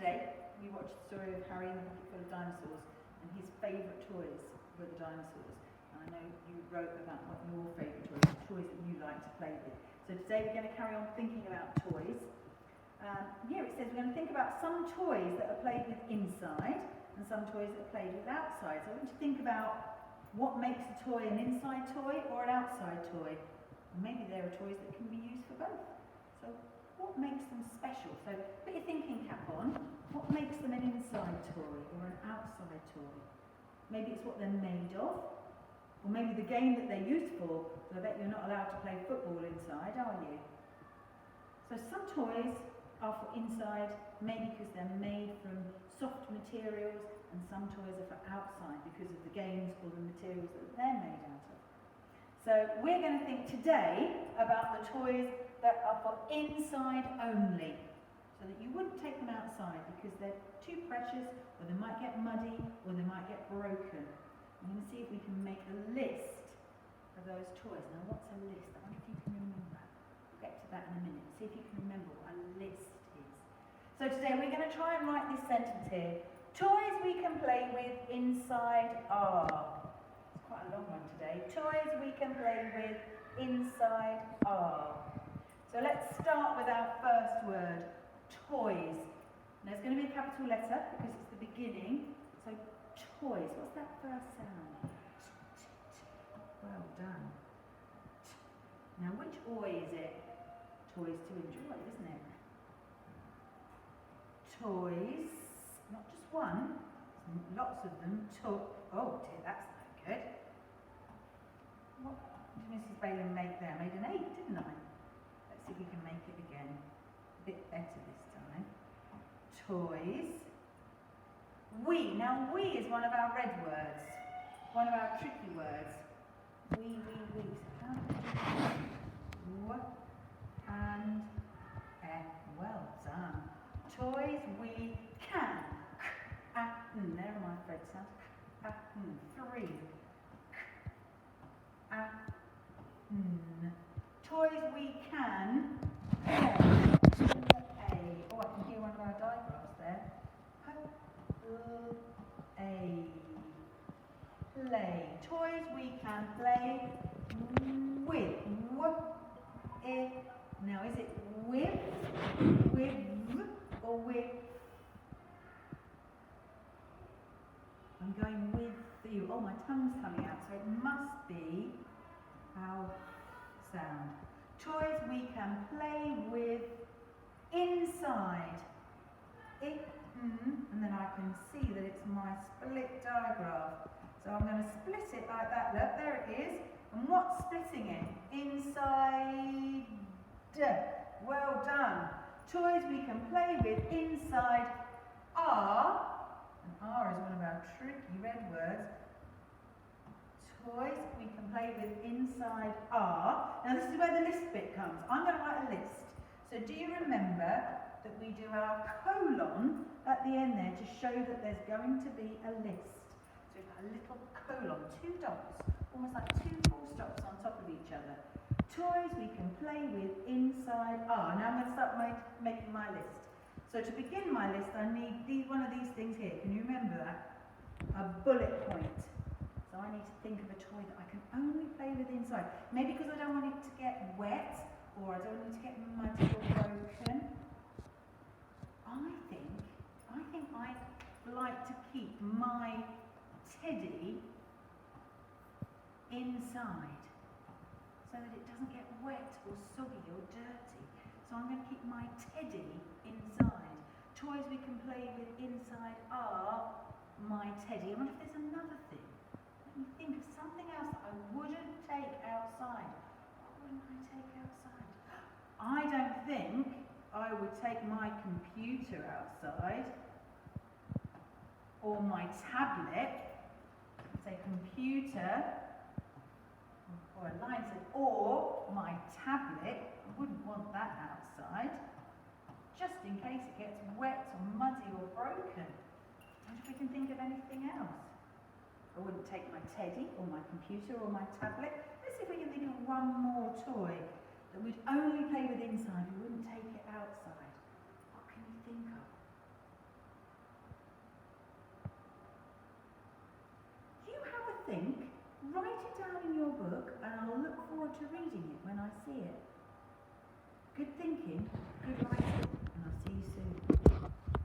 yesterday we watched the story of Harry and the Pocket Full of Dinosaurs, and his favourite toys were the dinosaurs. And I know you wrote about what your favourite toys that you like to play with. So today we're going to carry on thinking about toys. Here it says we're going to think about some toys that are played with inside and some toys that are played with outside. So I want you to think about what makes a toy an inside toy or an outside toy. And maybe there are toys that can be used for both. So what makes them special? So put your thinking cap on. What makes them an inside toy or an outside toy? Maybe it's what they're made of, or maybe the game that they're used for. So I bet you're not allowed to play football inside, are you? So some toys are for inside, maybe because they're made from soft materials, and some toys are for outside because of the games or the materials that they're made out of. So we're going to think today about the toys that are for inside only, so that you wouldn't take them outside because they're too precious, or they might get muddy, or they might get broken. I'm going to see if we can make a list of those toys. Now what's a list? I wonder if you can remember. We'll get to that in a minute. See if you can remember what a list is. So today we're going to try and write this sentence here. Toys we can play with inside are. It's quite a long one today. Toys we can play with inside are. So let's start with our first word, toys. Now it's going to be a capital letter because it's the beginning. So toys, what's that first sound? Well done. Now which oi is it? Toys to enjoy, isn't it? Toys, not just one, lots of them. Oh dear, that's no good. What did Mrs. Bailey make there? I made an 8, didn't I? Let's see if we can make it again. A bit better this time. Toys. We. Now we is one of our red words. One of our tricky words. We. So how do we do W and F? Well done. Toys we can. There are my Fred sounds. 3. Toys we can play. Oh, I can hear one of our digraphs there. Play. Toys we can play with. Now is it with or with? I'm going with you. Oh, my tongue's coming out, so it must be our sound. Toys we can play with inside. And then I can see that it's my split digraph. So I'm going to split it like that. Look, there it is. And what's splitting it? Inside. Well done. Toys we can play with inside are, and are is one of our tricky red words. Toys we can play with inside are. Now this is where the list bit comes. I'm going to write a list. So do you remember that we do our colon at the end there to show that there's going to be a list? So we've got a little colon, 2 dots, almost like 2 full stops on top of each other. Toys we can play with inside are. Now I'm going to start making my list. So to begin my list, I need one of these things here. Can you remember that? A bullet point. So I need to think of a toy that I can only play with inside. Maybe because I don't want it to get wet, or I don't want it to get muddy or broken. I think I'd like to keep my teddy inside so that it doesn't get wet or soggy or dirty. So I'm going to keep my teddy inside. Toys we can play with inside are my teddy. I wonder if there's another thing. Let me think of something else that I wouldn't take outside. What wouldn't I take outside? I don't think I would take my computer outside, or my tablet. Say computer, or a line said, or my tablet. I wouldn't want that outside, just in case it gets wet or muddy or broken. I wonder if we can think of anything else. I wouldn't take my teddy, or my computer, or my tablet. Let's see if we can think of one more toy that we'd only play with inside. We wouldn't take it outside. What can you think of? think, write it down in your book and I'll look forward to reading it when I see it. Good thinking, good writing.